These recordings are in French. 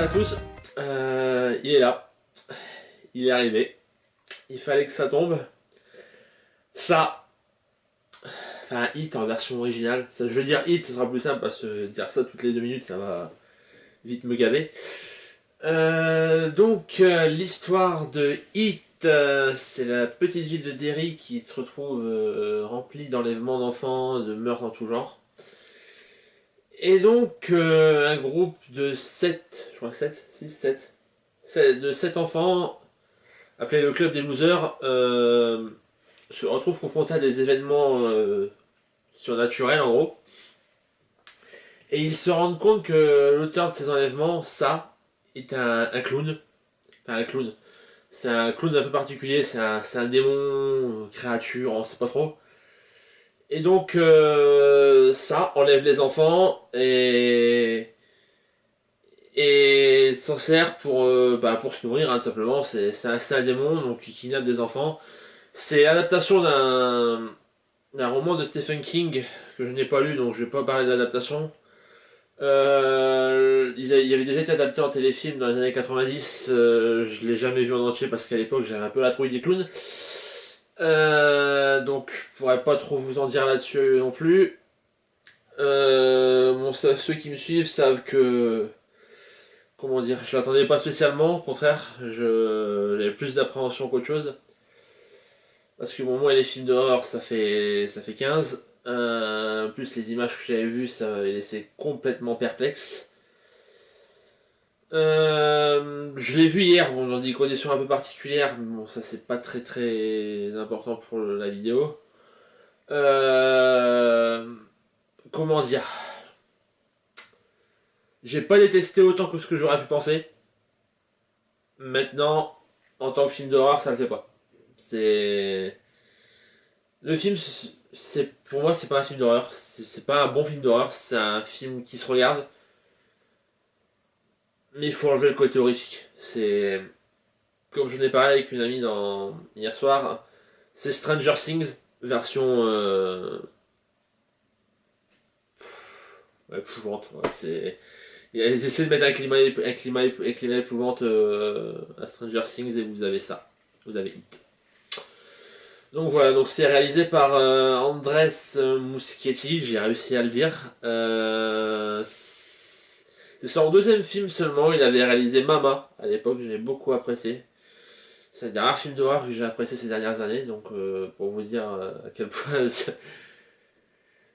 à tous. Il est là. Il est arrivé. Il fallait que ça tombe. Ça. Enfin, Hit en version originale. Je veux dire Hit, ce sera plus simple parce que dire ça toutes les 2 minutes, ça va vite me gaver. L'histoire de Hit, c'est la petite ville de Derry qui se retrouve remplie d'enlèvements d'enfants, de meurtres en tout genre. Et donc, un groupe de 7, je crois 7, 6, 7, de 7 enfants, appelé le Club des Losers, se retrouve confronté à des événements surnaturels en gros. Et ils se rendent compte que l'auteur de ces enlèvements, ça, est un clown. Enfin, un clown. C'est un clown un peu particulier, c'est un démon, créature, on sait pas trop. Et donc, ça enlève les enfants et s'en sert pour se nourrir, hein, simplement. C'est un démon donc, qui kidnappe des enfants. C'est l'adaptation d'un roman de Stephen King que je n'ai pas lu, donc je vais pas parler d'adaptation. Il avait déjà été adapté en téléfilm dans les années 90. Je l'ai jamais vu en entier parce qu'à l'époque j'avais un peu la trouille des clowns. Donc je pourrais pas trop vous en dire là-dessus non plus. Ceux qui me suivent savent que, comment dire, je l'attendais pas spécialement, au contraire, j'avais plus d'appréhension qu'autre chose. Parce que moi les films d'horreur ça fait 15. En plus les images que j'avais vues ça m'avait laissé complètement perplexe. Je l'ai vu hier, bon, dans des conditions un peu particulières, mais bon, ça c'est pas très très important pour la vidéo. Comment dire? J'ai pas détesté autant que ce que j'aurais pu penser. Maintenant, en tant que film d'horreur, ça le fait pas. C'est. Le film, pour moi, c'est pas un film d'horreur. C'est pas un bon film d'horreur, c'est un film qui se regarde. Mais il faut enlever le côté horrifique. C'est. Comme je n'ai parlé avec une amie hier soir, c'est Stranger Things, version. Ouais, épouvante. Ouais, c'est. Ils essaient de mettre un climat épouvante à Stranger Things et vous avez ça. Vous avez It. Donc voilà, donc c'est réalisé par Andrés Muschietti, j'ai réussi à le dire. C'est son deuxième film seulement, il avait réalisé Mama à l'époque, j'ai beaucoup apprécié. C'est un des rares films d'horreur que j'ai apprécié ces dernières années, donc pour vous dire à quel point.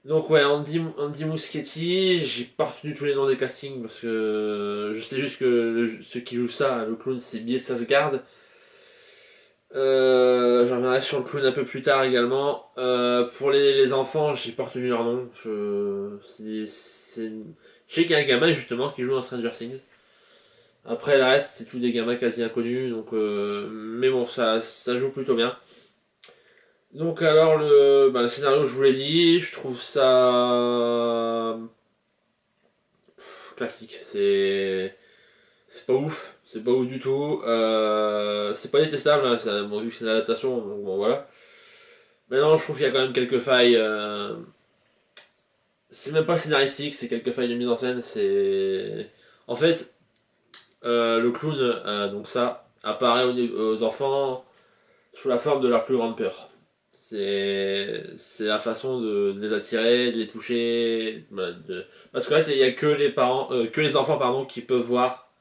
Donc ouais, Andy Muschietti, j'ai pas retenu tous les noms des castings parce que je sais juste que ceux qui jouent ça, le clown, c'est Bill Skarsgård. J'en reviendrai sur le clown un peu plus tard également. Pour les enfants, j'ai pas retenu leur nom. Je sais qu'il y a un gamin justement qui joue dans Stranger Things. Après le reste, c'est tous des gamins quasi inconnus, donc mais bon, ça joue plutôt bien. Donc alors le scénario, je vous l'ai dit, je trouve ça classique. C'est pas ouf. C'est pas ouf du tout. C'est pas détestable, hein, bon, vu que c'est une adaptation, donc bon voilà. Maintenant, je trouve qu'il y a quand même quelques failles. C'est même pas scénaristique, c'est quelques failles de mise en scène. C'est. En fait, le clown, donc ça, apparaît aux enfants sous la forme de leur plus grande peur. C'est la façon de les attirer, de les toucher. Parce qu'en fait, il n'y a que que les enfants pardon, qui peuvent voir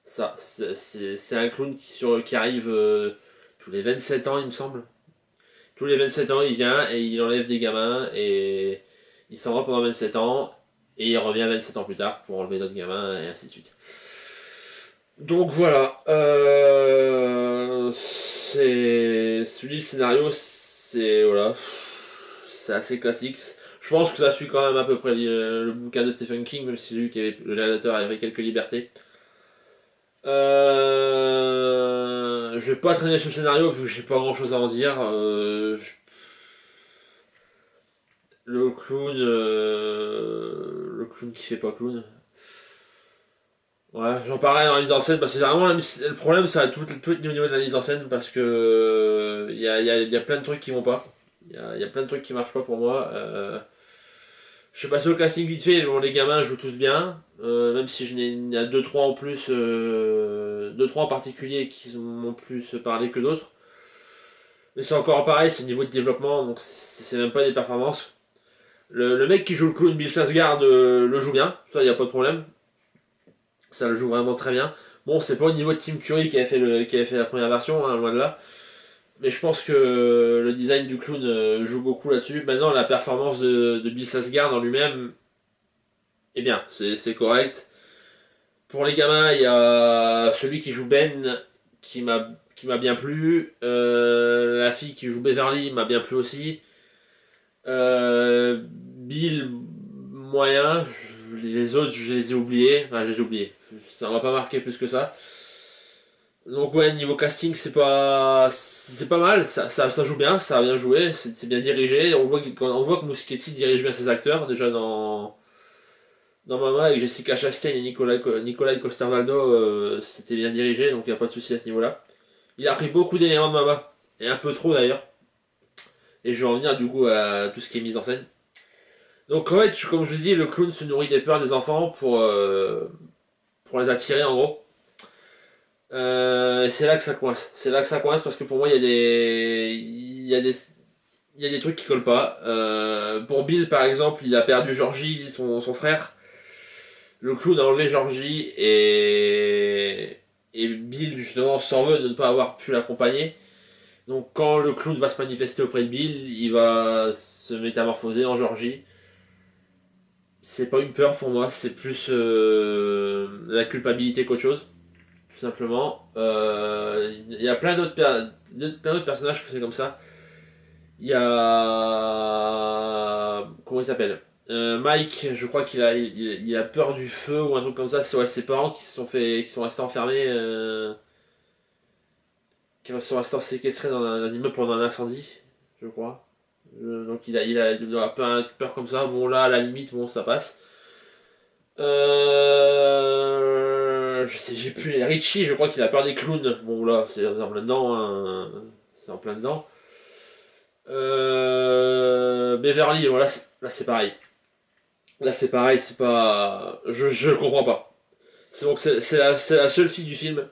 ça. C'est un clown qui arrive tous les 27 ans, il me semble. Tous les 27 ans, il vient et il enlève des gamins et il s'en va pendant 27 ans et il revient 27 ans plus tard pour enlever d'autres gamins et ainsi de suite. Donc voilà. Le scénario, c'est voilà, c'est assez classique. Je pense que ça suit quand même à peu près le bouquin de Stephen King, même si j'ai vu que le réalisateur avait quelques libertés. Je vais pas traîner sur le scénario vu que j'ai pas grand chose à en dire. Le clown qui fait pas clown. Ouais, j'en parlais dans la mise en scène, parce que c'est vraiment le problème, ça va tout être au niveau de la mise en scène, parce que il y a plein de trucs qui vont pas. Il y a plein de trucs qui marchent pas pour moi. Je sais pas sur le casting vite fait, bon, les gamins jouent tous bien, même si il y a deux trois en plus, deux trois en particulier qui m'ont plus parlé que d'autres. Mais c'est encore pareil, c'est le niveau de développement, donc c'est même pas des performances. Le mec qui joue le clown, Bill Skarsgård, le joue bien, ça y a pas de problème. Ça le joue vraiment très bien. Bon, c'est pas au niveau de Tim Curry qui avait fait la première version, hein, loin de là. Mais je pense que le design du clown joue beaucoup là-dessus. Maintenant, la performance de Bill Skarsgård en lui-même est bien, c'est correct. Pour les gamins, il y a celui qui joue Ben qui m'a bien plu. La fille qui joue Beverly m'a bien plu aussi. Bill, moyen. Les autres, je les ai oubliés. Enfin, je les ai oubliés. Ça m'a pas marqué plus que ça. Donc ouais, niveau casting, c'est pas mal. Ça joue bien, ça a bien joué, c'est bien dirigé. On voit que Muschietti dirige bien ses acteurs déjà dans Mama avec Jessica Chastain et Nicolas Coster-Waldau, c'était bien dirigé, donc il n'y a pas de souci à ce niveau-là. Il a pris beaucoup d'éléments de Mama, et un peu trop d'ailleurs. Et je vais en venir du coup à tout ce qui est mise en scène. Donc en fait, comme je le dis, le clown se nourrit des peurs des enfants pour les attirer en gros. Et c'est là que ça coince. C'est là que ça coince parce que pour moi, il y a des trucs qui collent pas. Pour Bill, par exemple, il a perdu Georgie, son frère. Le clown a enlevé Georgie et Bill, justement, s'en veut de ne pas avoir pu l'accompagner. Donc, quand le clown va se manifester auprès de Bill, il va se métamorphoser en Georgie. C'est pas une peur pour moi, c'est plus la culpabilité qu'autre chose. Tout simplement. Il y a plein d'autres personnages que c'est comme ça. Il y a. Comment il s'appelle Mike, je crois il a peur du feu ou un truc comme ça. C'est ouais, ses parents qui sont restés enfermés, qui sont restés séquestrés dans un immeuble pendant un incendie, je crois. Donc il a peur comme ça. Bon là, à la limite, bon ça passe. Je sais, j'ai plus les Richie, je crois qu'il a peur des clowns. Bon là, c'est en plein dedans, hein. C'est en plein dedans. Beverly, voilà, là c'est pareil. Là c'est pareil, c'est pas. Je comprends pas. C'est la seule fille du film.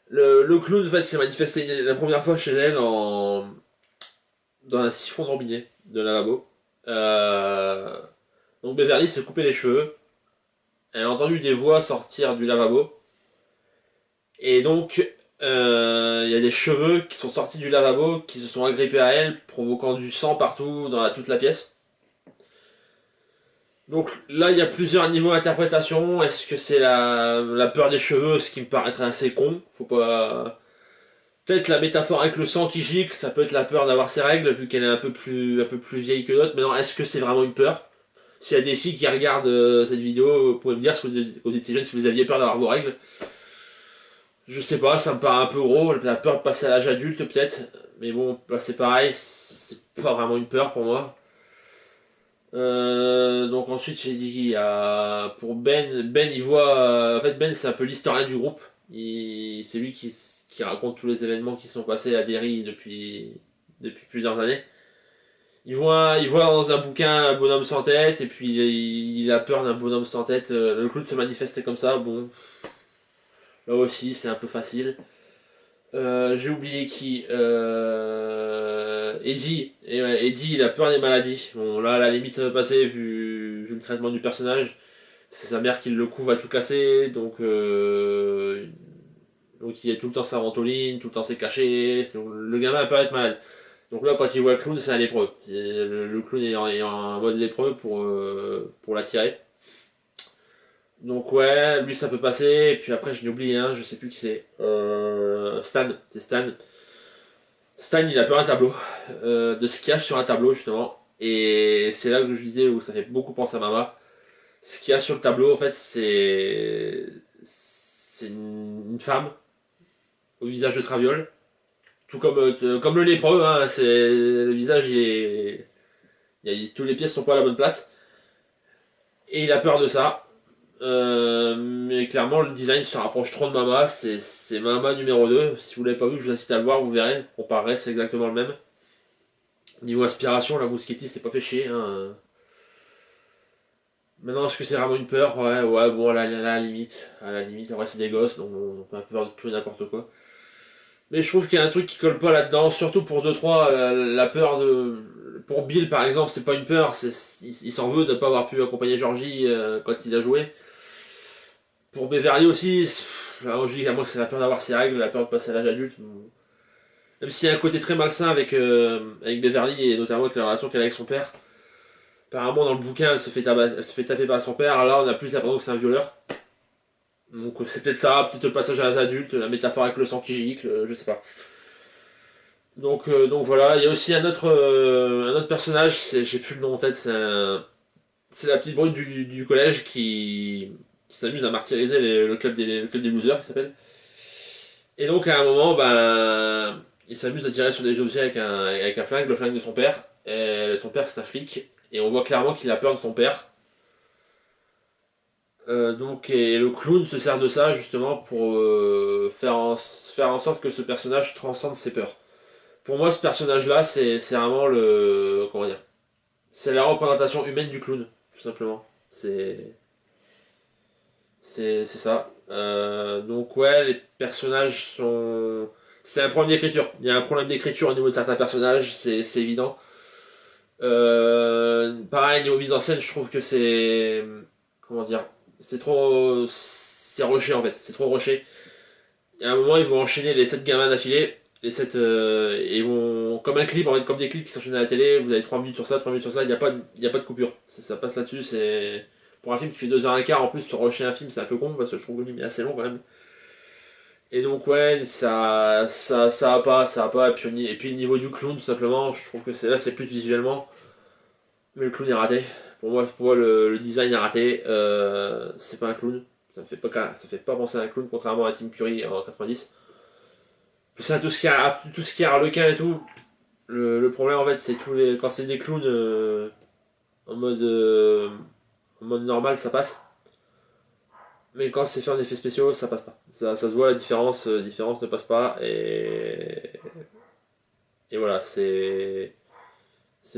Le clown en fait s'est manifesté la première fois chez elle dans un siphon de robinet de lavabo. Euh, donc Beverly s'est coupé les cheveux. Elle a entendu des voix sortir du lavabo. Et donc, il y a des cheveux qui sont sortis du lavabo, qui se sont agrippés à elle, provoquant du sang partout dans toute la pièce. Donc là, il y a plusieurs niveaux d'interprétation. Est-ce que c'est la peur des cheveux, ce qui me paraîtrait assez con. Faut pas. Peut-être la métaphore avec le sang qui gicle, ça peut être la peur d'avoir ses règles, vu qu'elle est un peu plus vieille que d'autres. Mais non, est-ce que c'est vraiment une peur? S'il y a des filles qui regardent cette vidéo, vous pouvez me dire si vous étiez jeune, si vous aviez peur d'avoir vos règles. Je sais pas, ça me paraît un peu gros, la peur de passer à l'âge adulte peut-être, mais bon, là c'est pareil, c'est pas vraiment une peur pour moi. Donc ensuite j'ai dit, pour Ben il voit, en fait Ben c'est un peu l'historien du groupe, c'est lui qui raconte tous les événements qui sont passés à Derry depuis plusieurs années. Il voit dans un bouquin un bonhomme sans tête, et puis il a peur d'un bonhomme sans tête, le clown se manifestait comme ça, bon, là aussi c'est un peu facile. J'ai oublié qui. Eddie. Et ouais, Eddie, il a peur des maladies. Bon, là, à la limite, ça peut passer vu le traitement du personnage. C'est sa mère qui le couvre à tout casser. Donc il est tout le temps sa ventoline, tout le temps c'est caché. Le gamin peut être malade. Donc là, quand il voit le clown, c'est un lépreux. Le clown est en mode lépreux pour l'attirer. Donc ouais, lui ça peut passer, et puis après je l'ai oublié, hein, je sais plus qui c'est. Stan, c'est Stan. Stan il a peur d'un tableau, de ce qu'il y a sur un tableau justement. Et c'est là que je disais où ça fait beaucoup penser à Mama. Ce qu'il y a sur le tableau en fait c'est une femme au visage de traviole. Tout comme le lépreux, hein, le visage tous les pièces sont pas à la bonne place. Et il a peur de ça. Mais clairement, le design se rapproche trop de Mama. C'est Mama numéro 2. Si vous l'avez pas vu, je vous incite à le voir, vous verrez. Vous comparerez, c'est exactement le même. Niveau inspiration, la Muschietti c'est pas fait chier. Hein. Maintenant, est-ce que c'est vraiment une peur? Ouais, ouais, bon, à la limite, en vrai, c'est des gosses, donc on peut peur de tout et n'importe quoi. Mais je trouve qu'il y a un truc qui colle pas là-dedans, surtout pour deux trois la peur de... Pour Bill, par exemple, c'est pas une peur, il s'en veut de ne pas avoir pu accompagner Georgie quand il a joué. Pour Beverly aussi, la logique à moi, c'est la peur d'avoir ses règles, la peur de passer à l'âge adulte. Même s'il y a un côté très malsain avec Beverly, et notamment avec la relation qu'elle a avec son père. Apparemment, dans le bouquin, elle se fait taper par son père, là, on a plus l'impression que c'est un violeur. Donc c'est peut-être ça, peut-être le passage à l'âge adulte, la métaphore avec le sang qui gicle, je sais pas. Donc voilà, il y a aussi un autre personnage, j'ai plus le nom en tête, c'est la petite brute du collège qui s'amuse à martyriser le club des losers, qui s'appelle. Et donc à un moment, ben, il s'amuse à tirer sur des objets avec un flingue, le flingue de son père. Et son père c'est un flic, et on voit clairement qu'il a peur de son père. Et le clown se sert de ça justement pour faire en sorte que ce personnage transcende ses peurs. Pour moi, ce personnage-là, c'est vraiment le. Comment dire? C'est la représentation humaine du clown, tout simplement. C'est ça. Donc, ouais, les personnages sont. C'est un problème d'écriture. Il y a un problème d'écriture au niveau de certains personnages, c'est évident. Pareil, niveau mise en scène, je trouve que c'est. Comment dire? C'est trop. C'est rushé en fait, c'est trop rushé. Et à un moment, ils vont enchaîner les 7 gamins d'affilée. Les 7. Ils vont. Comme un clip, en fait, comme des clips qui s'enchaînent à la télé. Vous avez 3 minutes sur ça, 3 minutes sur ça. Il y a pas de coupure. Ça passe là-dessus. C'est. Pour un film qui fait 2h15, en plus, te rusher un film, c'est un peu con parce que je trouve que le film est assez long quand même. Et donc, ouais, ça va pas. Et puis, le niveau du clown, tout simplement, je trouve que là, c'est plus visuellement. Mais le clown est raté. Pour moi le design est raté. C'est pas un clown. Ça fait pas penser à un clown, contrairement à Tim Curry en 90. C'est tout ce qui est harlequin et tout. Le problème en fait c'est quand c'est des clowns en mode en mode normal ça passe. Mais quand c'est fait en effets spéciaux ça passe pas. Ça se voit la différence ne passe pas et voilà c'est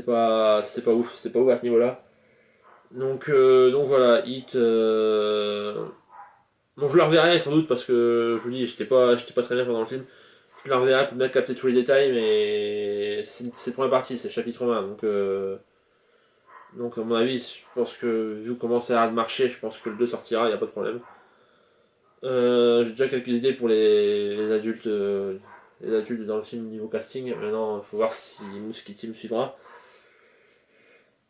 pas ouf à ce niveau-là. Donc voilà Hit. Bon je le reverrai sans doute parce que je vous dis j'étais pas très bien pendant le film. Je le reverrai pour bien capter tous les détails, mais c'est la première partie, c'est le chapitre 20. Donc à mon avis, je pense que vu comment ça a l'air de marcher, je pense que le 2 sortira, il n'y a pas de problème. J'ai déjà quelques idées pour les adultes dans le film niveau casting. Maintenant, il faut voir si Mouskiti me suivra.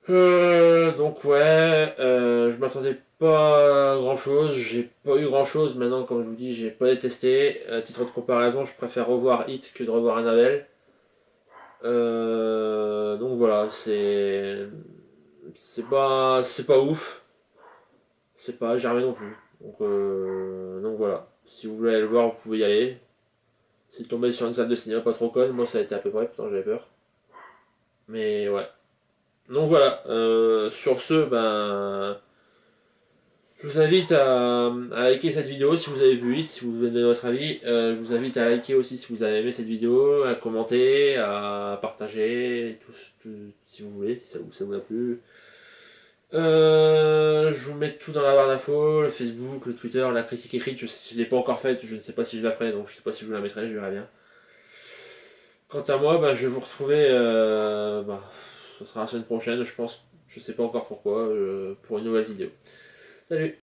Donc ouais, je m'attendais pas à grand chose, j'ai pas eu grand chose maintenant comme je vous dis, j'ai pas détesté. À titre de comparaison, je préfère revoir Hit que de revoir Annabelle. Donc voilà, c'est pas ouf, c'est pas germé non plus. Donc voilà, si vous voulez aller le voir, vous pouvez y aller. C'est tombé sur une salle de cinéma pas trop conne, moi ça a été à peu près, pourtant j'avais peur. Mais ouais. Donc voilà, sur ce, ben, je vous invite à liker cette vidéo si vous avez vu Hit, si vous venez de votre avis. Je vous invite à liker aussi si vous avez aimé cette vidéo, à commenter, à partager, si vous voulez, si ça vous a plu. Je vous mets tout dans la barre d'infos, le Facebook, le Twitter, la critique écrite, je ne l'ai pas encore faite, je ne sais pas si je la ferai, donc je ne sais pas si je vous la mettrai, je verrai bien. Quant à moi, bah, je vais vous retrouver, ce sera la semaine prochaine, je pense, je sais pas encore pourquoi, pour une nouvelle vidéo. Salut!